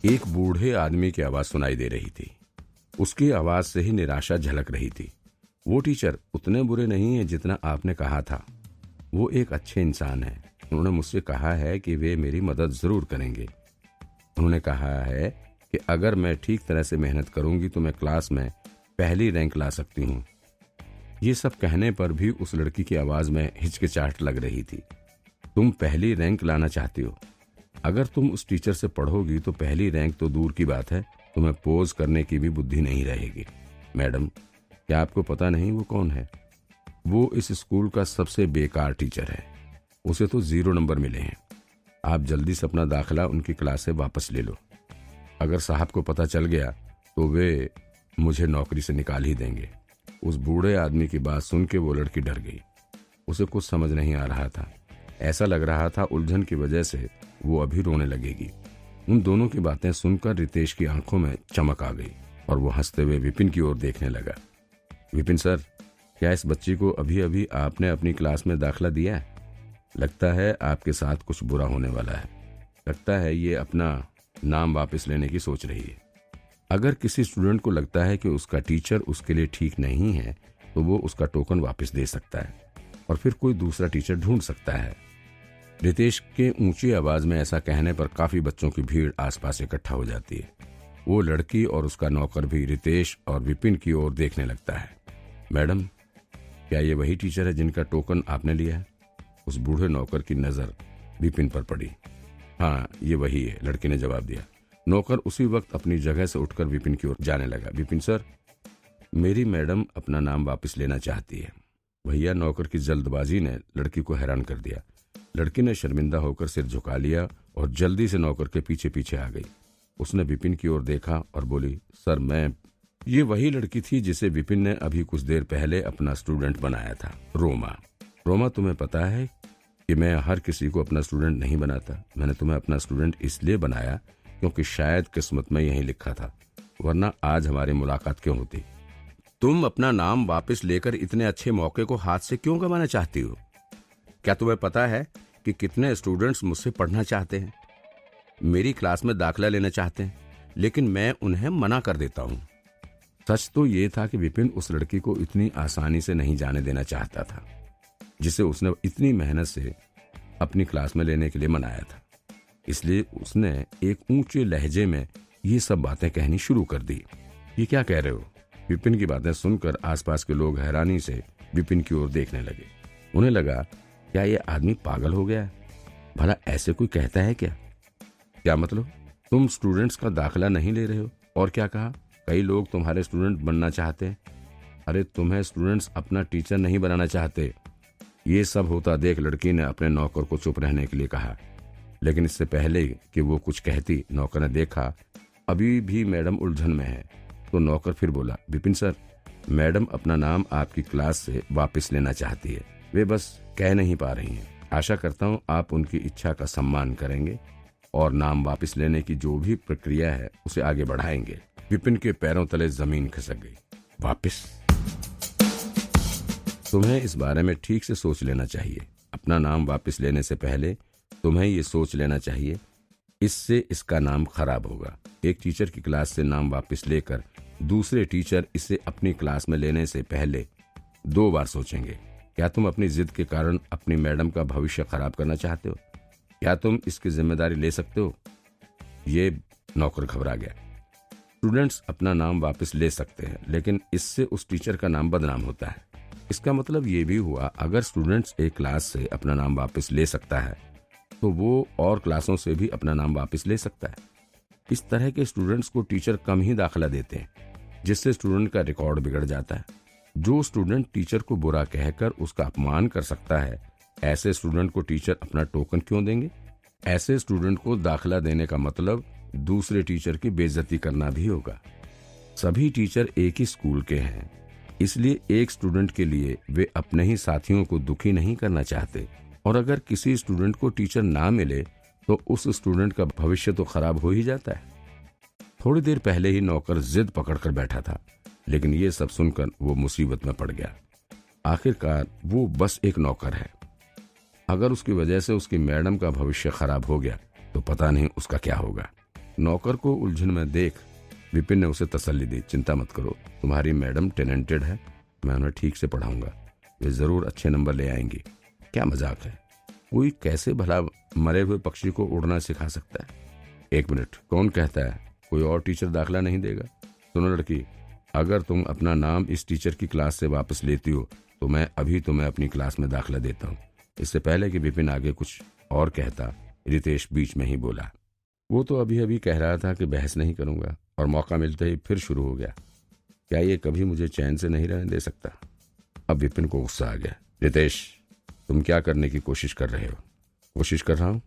एक बूढ़े आदमी की आवाज सुनाई दे रही थी। उसकी आवाज से ही निराशा झलक रही थी। वो टीचर उतने बुरे नहीं है जितना आपने कहा था। वो एक अच्छे इंसान है। उन्होंने मुझसे कहा है कि वे मेरी मदद जरूर करेंगे। उन्होंने कहा है कि अगर मैं ठीक तरह से मेहनत करूंगी तो मैं क्लास में पहली रैंक ला सकती हूँ। ये सब कहने पर भी उस लड़की की आवाज में हिचकिचाहट लग रही थी। तुम पहली रैंक लाना चाहती हो? अगर तुम उस टीचर से पढ़ोगी तो पहली रैंक तो दूर की बात है, तुम्हें पोज करने की भी बुद्धि नहीं रहेगी। मैडम, क्या आपको पता नहीं वो कौन है? वो इस स्कूल का सबसे बेकार टीचर है। उसे तो 0 नंबर मिले हैं। आप जल्दी से अपना दाखिला उनकी क्लास से वापस ले लो। अगर साहब को पता चल गया तो वे मुझे नौकरी से निकाल ही देंगे। उस बूढ़े आदमी की बात सुन के वो लड़की डर गई। उसे कुछ समझ नहीं आ रहा था। ऐसा लग रहा था उलझन की वजह से वो अभी रोने लगेगी। उन दोनों की बातें सुनकर रितेश की आंखों में चमक आ गई और वो हंसते हुए विपिन की ओर देखने लगा। विपिन सर, क्या इस बच्ची को अभी अभी आपने अपनी क्लास में दाखिला दिया है? लगता है आपके साथ कुछ बुरा होने वाला है। लगता है ये अपना नाम वापस लेने की सोच रही है। अगर किसी स्टूडेंट को लगता है कि उसका टीचर उसके लिए ठीक नहीं है तो वो उसका टोकन वापस दे सकता है और फिर कोई दूसरा टीचर ढूंढ सकता है। रितेश के ऊंची आवाज में ऐसा कहने पर काफी बच्चों की भीड़ आसपास इकट्ठा हो जाती है। वो लड़की और उसका नौकर भी रितेश और विपिन की ओर देखने लगता है। मैडम, क्या ये वही टीचर है जिनका टोकन आपने लिया है? उस बूढ़े नौकर की नजर विपिन पर पड़ी। हाँ, ये वही है, लड़के ने जवाब दिया। नौकर उसी वक्त अपनी जगह से उठकर विपिन की ओर जाने लगा। विपिन सर, मेरी मैडम अपना नाम वापस लेना चाहती है। भैया, नौकर की जल्दबाजी ने लड़की को हैरान कर दिया। लड़की ने शर्मिंदा होकर सिर झुका लिया और जल्दी से नौकर के पीछे पीछे आ गई। उसने विपिन की ओर देखा और बोली, सर मैं... ये वही लड़की थी जिसे विपिन ने अभी कुछ देर पहले अपना स्टूडेंट बनाया था, रोमा। रोमा, तुम्हें पता है कि मैं हर किसी को अपना स्टूडेंट नहीं बनाता। मैंने तुम्हें अपना स्टूडेंट इसलिए बनाया क्योंकि शायद किस्मत में यही लिखा था, वरना आज हमारी मुलाकात क्यों होती। तुम अपना नाम वापस लेकर इतने अच्छे मौके को हाथ से क्यों गंवाना चाहती हो? क्या तुम्हें पता है कि कितने स्टूडेंट्स मुझसे पढ़ना चाहते हैं, मेरी क्लास में दाखिला लेना चाहते हैं, लेकिन मैं उन्हें मना कर देता हूँ। सच तो ये था कि विपिन उस लड़की को इतनी आसानी से नहीं जाने देना चाहता था, जिसे उसने इतनी मेहनत से अपनी क्लास में लेने के लिए मनाया था। इसलिए उसने एक ऊंचे लहजे में ये सब बातें कहनी शुरू कर दी। ये क्या कह रहे हो? विपिन की बातें सुनकर आसपास के लोग हैरानी से विपिन की ओर देखने लगे। उन्हें लगा, क्या ये आदमी पागल हो गया है? भला ऐसे कोई कहता है क्या? क्या मतलब? तुम स्टूडेंट्स का दाखिला नहीं ले रहे हो? और क्या कहा? कई लोग तुम्हारे स्टूडेंट बनना चाहते हैं। अरे तुम्हें स्टूडेंट्स अपना टीचर नहीं बनाना चाहते। ये सब होता देख लड़की ने अपने नौकर को चुप रहने के लिए कहा, लेकिन इससे पहले कि वो कुछ कहती, नौकर ने देखा अभी भी मैडम उलझन में है, तो नौकर फिर बोला, विपिन सर, मैडम अपना नाम आपकी क्लास से वापस लेना चाहती है। वे बस कह नहीं पा रही हैं। आशा करता हूँ आप उनकी इच्छा का सम्मान करेंगे और नाम वापस लेने की जो भी प्रक्रिया है उसे आगे बढ़ाएंगे। विपिन के पैरों तले जमीन खिसक गई। वापस? तुम्हें इस बारे में ठीक से सोच लेना चाहिए। अपना नाम वापस लेने से पहले तुम्हें ये सोच लेना चाहिए, इससे इसका नाम खराब होगा। एक टीचर की क्लास से नाम वापस लेकर दूसरे टीचर इसे अपनी क्लास में लेने से पहले 2 बार सोचेंगे। क्या तुम अपनी जिद के कारण अपनी मैडम का भविष्य खराब करना चाहते हो? क्या तुम इसकी जिम्मेदारी ले सकते हो? ये नौकर घबरा गया। स्टूडेंट्स अपना नाम वापस ले सकते हैं, लेकिन इससे उस टीचर का नाम बदनाम होता है। इसका मतलब ये भी हुआ, अगर स्टूडेंट्स एक क्लास से अपना नाम वापस ले सकता है तो वो और क्लासों से भी अपना नाम वापस ले सकता है। इस तरह के स्टूडेंट्स को टीचर कम ही दाखिला देते हैं, जिससे स्टूडेंट का रिकॉर्ड बिगड़ जाता है। जो स्टूडेंट टीचर को बुरा कहकर उसका अपमान कर सकता है, ऐसे स्टूडेंट को टीचर अपना टोकन क्यों देंगे? ऐसे स्टूडेंट को दाखिला देने का मतलब दूसरे टीचर की बेइज्जती करना भी होगा। सभी टीचर एक ही स्कूल के हैं, इसलिए एक स्टूडेंट के लिए वे अपने ही साथियों को दुखी नहीं करना चाहते। और अगर किसी स्टूडेंट को टीचर ना मिले तो उस स्टूडेंट का भविष्य तो खराब हो ही जाता है। थोड़ी देर पहले ही नौकर जिद पकड़कर बैठा था, लेकिन ये सब सुनकर वो मुसीबत में पड़ गया। आखिरकार वो बस एक नौकर है। अगर उसकी वजह से उसकी मैडम का भविष्य खराब हो गया तो पता नहीं उसका क्या होगा। नौकर को उलझन में देख विपिन ने उसे तसल्ली दी। चिंता मत करो, तुम्हारी मैडम टैलेंटेड है, मैं उन्हें ठीक से पढ़ाऊंगा, वे जरूर अच्छे नंबर ले आएंगी। क्या मजाक है, कोई कैसे भला मरे हुए पक्षी को उड़ना सिखा सकता है? एक मिनट, कौन कहता है कोई और टीचर दाखिला नहीं देगा? सुनो लड़की, अगर तुम अपना नाम इस टीचर की क्लास से वापस लेती हो तो मैं अभी तुम्हें अपनी क्लास में दाखिला देता हूँ। इससे पहले कि विपिन आगे कुछ और कहता, रितेश बीच में ही बोला। वो तो अभी अभी कह रहा था कि बहस नहीं करूंगा और मौका मिलते ही फिर शुरू हो गया। क्या ये कभी मुझे चैन से नहीं रहने दे सकता? अब विपिन को गुस्सा आ गया। रितेश, तुम क्या करने की कोशिश कर रहे हो? कोशिश कर रहा हूँ?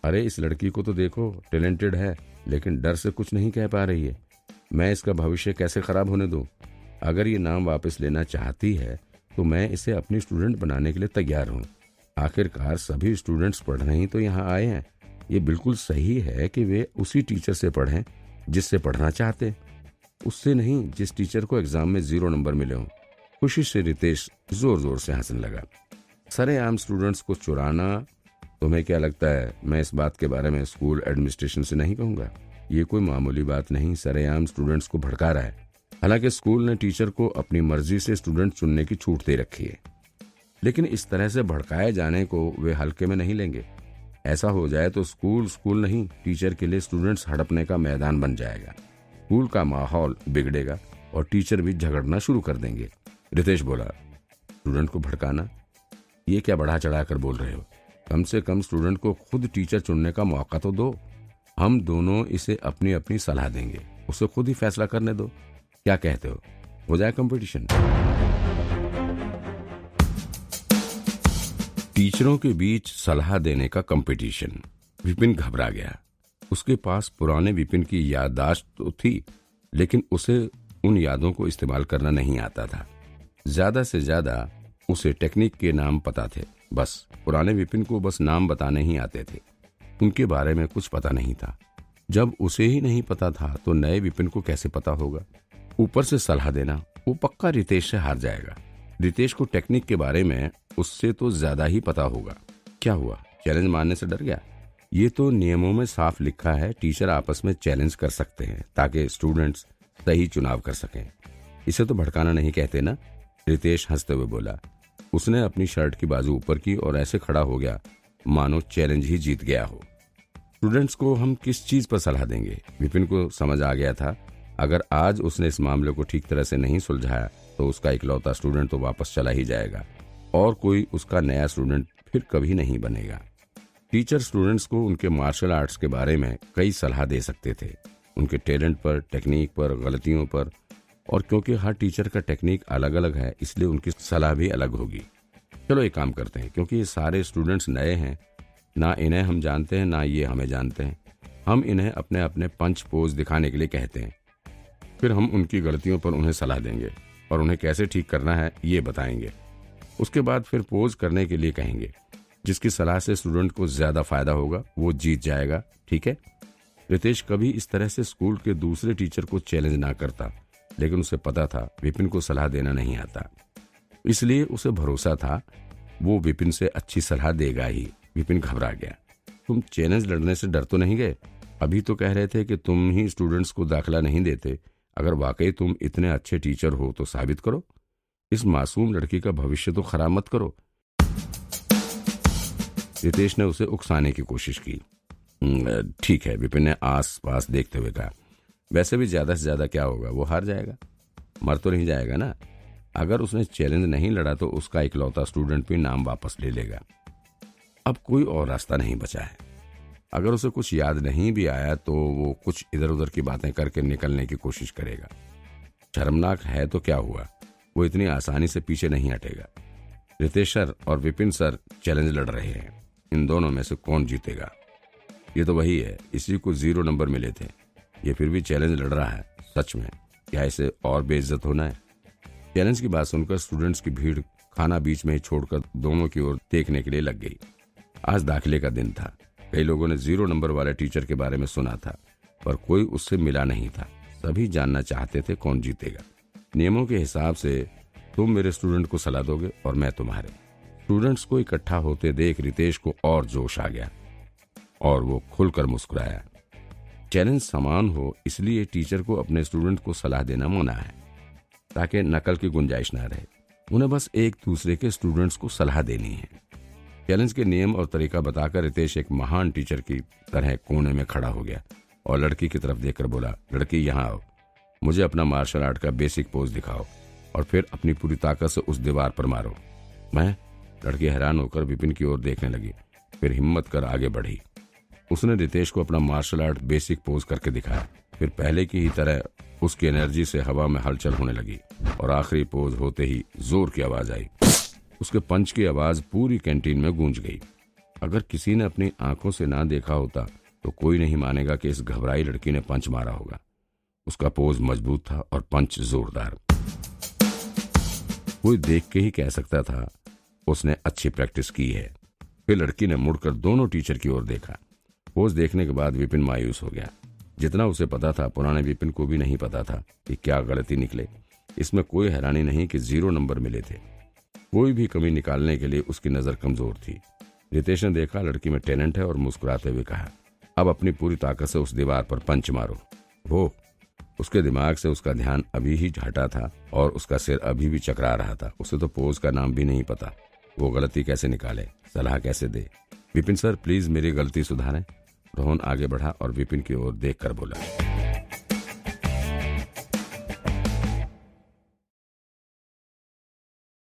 अरे इस लड़की को तो देखो, टैलेंटेड है लेकिन डर से कुछ नहीं कह पा रही है। मैं इसका भविष्य कैसे खराब होने दूं? अगर ये नाम वापस लेना चाहती है तो मैं इसे अपनी स्टूडेंट बनाने के लिए तैयार हूँ। आखिरकार सभी स्टूडेंट्स पढ़ने ही तो यहाँ आए हैं। ये बिल्कुल सही है कि वे उसी टीचर से पढ़ें जिससे पढ़ना चाहते, उससे नहीं जिस टीचर को एग्जाम में 0 नंबर मिले हों। खुशी से रितेश जोर जोर से हंसने लगा। सरेआम स्टूडेंट्स को चुराना, तुम्हें क्या लगता है मैं इस बात के बारे में स्कूल एडमिनिस्ट्रेशन से नहीं कहूंगा? ये कोई मामूली बात नहीं, सरेआम स्टूडेंट्स को भड़का रहा है। हालांकि स्कूल ने टीचर को अपनी मर्जी से स्टूडेंट चुनने की छूट दे रखी है, लेकिन इस तरह से भड़काए जाने को वे हल्के में नहीं लेंगे। ऐसा हो जाए तो स्कूल नहीं, टीचर के लिए स्टूडेंट्स हड़पने का मैदान बन जाएगा। स्कूल का माहौल बिगड़ेगा और टीचर भी झगड़ना शुरू कर देंगे। रितेश बोला, स्टूडेंट को भड़काना? ये क्या बढ़ा चढ़ा कर बोल रहे हो? कम से कम स्टूडेंट को खुद टीचर चुनने का मौका तो दो। हम दोनों इसे अपनी अपनी सलाह देंगे, उसे खुद ही फैसला करने दो। क्या कहते हो जाए कंपटीशन? टीचरों के बीच सलाह देने का कंपटीशन। विपिन घबरा गया। उसके पास पुराने विपिन की याददाश्त तो थी, लेकिन उसे उन यादों को इस्तेमाल करना नहीं आता था। ज्यादा से ज्यादा उसे टेक्निक के नाम पता थे, बस। पुराने विपिन को बस नाम बताने ही आते थे, उनके बारे में कुछ पता नहीं था। जब उसे ही नहीं पता था तो नए विपिन को कैसे पता होगा? ऊपर से सलाह देना, वो पक्का रितेश से हार जाएगा। रितेश को टेक्निक के बारे में उससे तो ज्यादा ही पता होगा। क्या हुआ, चैलेंज मारने से डर गया? ये तो नियमों में साफ लिखा है, टीचर आपस में चैलेंज कर सकते हैं ताकि स्टूडेंट्स सही चुनाव कर सकें। इसे तो भड़काना नहीं कहते ना? रितेश हंसते हुए बोला। उसने अपनी शर्ट की बाजू ऊपर की और ऐसे खड़ा हो गया मानो चैलेंज ही जीत गया हो। स्टूडेंट्स को हम किस चीज पर सलाह देंगे? विपिन को समझ आ गया था, अगर आज उसने इस मामले को ठीक तरह से नहीं सुलझाया तो उसका इकलौता स्टूडेंट तो वापस चला ही जाएगा और कोई उसका नया स्टूडेंट फिर कभी नहीं बनेगा। टीचर स्टूडेंट्स को उनके मार्शल आर्ट्स के बारे में कई सलाह दे सकते थे, उनके टैलेंट पर, टेक्निक पर, गलतियों पर, और क्योंकि हर टीचर का टेक्निक अलग अलग है इसलिए उनकी सलाह भी अलग होगी। चलो एक काम करते हैं, क्योंकि ये सारे स्टूडेंट्स नए हैं, ना इन्हें हम जानते हैं ना ये हमें जानते हैं। हम इन्हें अपने अपने पंच पोज दिखाने के लिए कहते हैं, फिर हम उनकी गलतियों पर उन्हें सलाह देंगे और उन्हें कैसे ठीक करना है ये बताएंगे। उसके बाद फिर पोज करने के लिए कहेंगे। जिसकी सलाह से स्टूडेंट को ज्यादा फायदा होगा वो जीत जाएगा, ठीक है? रितेश कभी इस तरह से स्कूल के दूसरे टीचर को चैलेंज ना करता, लेकिन उसे पता था विपिन को सलाह देना नहीं आता, इसलिए उसे भरोसा था वो विपिन से अच्छी सलाह देगा ही। विपिन घबरा गया। तुम चैलेंज लड़ने से डर तो नहीं गए? अभी तो कह रहे थे कि तुम ही स्टूडेंट्स को दाखिला नहीं देते। अगर वाकई तुम इतने अच्छे टीचर हो तो साबित करो। इस मासूम लड़की का भविष्य तो खराब मत करो। रितेश ने उसे उकसाने की कोशिश की। ठीक है, विपिन ने आस पास देखते हुए कहा। वैसे भी ज्यादा से ज्यादा क्या होगा, वो हार जाएगा, मर तो नहीं जाएगा ना। अगर उसने चैलेंज नहीं लड़ा तो उसका इकलौता स्टूडेंट भी नाम वापस ले लेगा। अब कोई और रास्ता नहीं बचा है। अगर उसे कुछ याद नहीं भी आया तो वो कुछ इधर उधर की बातें करके निकलने की कोशिश करेगा। शर्मनाक है तो क्या हुआ, वो इतनी आसानी से पीछे नहीं हटेगा। रितेश सर और विपिन सर चैलेंज लड़ रहे हैं, इन दोनों में से कौन जीतेगा? ये तो वही है, इसी को 0 नंबर मिले थे, ये फिर भी चैलेंज लड़ रहा है। सच में क्या इसे और बेइज्जत होना है? चैलेंज की बात सुनकर स्टूडेंट्स की भीड़ खाना बीच में ही छोड़कर दोनों की ओर देखने के लिए लग गई। आज दाखिले का दिन था। कई लोगों ने 0 नंबर वाले टीचर के बारे में सुना था, पर कोई उससे मिला नहीं था। सभी जानना चाहते थे कौन जीतेगा। नियमों के हिसाब से तुम मेरे स्टूडेंट को सलाह दोगे और मैं तुम्हारे। स्टूडेंट्स को इकट्ठा होते देख रितेश को और जोश आ गया और वो खुलकर मुस्कुराया। चैलेंज समान हो, इसलिए टीचर को अपने स्टूडेंट को सलाह देना मना है, ताकि नकल की गुंजाइश ना रहे। उन्हें बस एक दूसरे के स्टूडेंट्स को सलाह देनी है। चैलेंज के नियम और तरीका बताकर रितेश एक महान टीचर की तरह कोने में खड़ा हो गया और लड़की की तरफ देखकर बोला, लड़की यहाँ आओ, मुझे अपना मार्शल आर्ट का बेसिक पोज दिखाओ और फिर अपनी पूरी ताकत से उस दीवार पर मारो। मैं? लड़की हैरान होकर विपिन की ओर देखने लगी, फिर हिम्मत कर आगे बढ़ी। उसने रितेश को अपना मार्शल आर्ट बेसिक पोज करके दिखाया। फिर पहले की ही तरह उसकी एनर्जी से हवा में हलचल होने लगी और आखिरी पोज होते ही जोर की आवाज आई। उसके पंच की आवाज पूरी कैंटीन में गूंज गई। अगर किसी ने अपनी आंखों से ना देखा होता तो कोई नहीं मानेगा कि इस घबराई लड़की ने पंच मारा होगा। उसका पोज मजबूत था और पंच जोरदार। कोई देख के ही कह सकता था उसने अच्छी प्रैक्टिस की है। फिर लड़की ने मुड़कर दोनों टीचर की ओर देखा। पोज देखने के बाद विपिन मायूस हो गया। जितना उसे पता था, पुराने विपिन को भी नहीं पता था कि क्या गलती निकले। इसमें कोई हैरानी नहीं कि 0 नंबर मिले थे। कोई भी कमी निकालने के लिए उसकी नजर कमजोर थी। रितेश ने देखा लड़की में टैलेंट है और मुस्कुराते हुए कहा, अब अपनी पूरी ताकत से उस दीवार पर पंच मारो। वो उसके दिमाग से उसका ध्यान अभी ही हटा था और उसका सिर अभी भी चकरा रहा था। उसे तो पोज का नाम भी नहीं पता। वो गलती कैसे निकाले, सलाह कैसे दे। विपिन सर, प्लीज मेरी गलती सुधारें। रोहन आगे बढ़ा और विपिन की ओर देखकर बोला,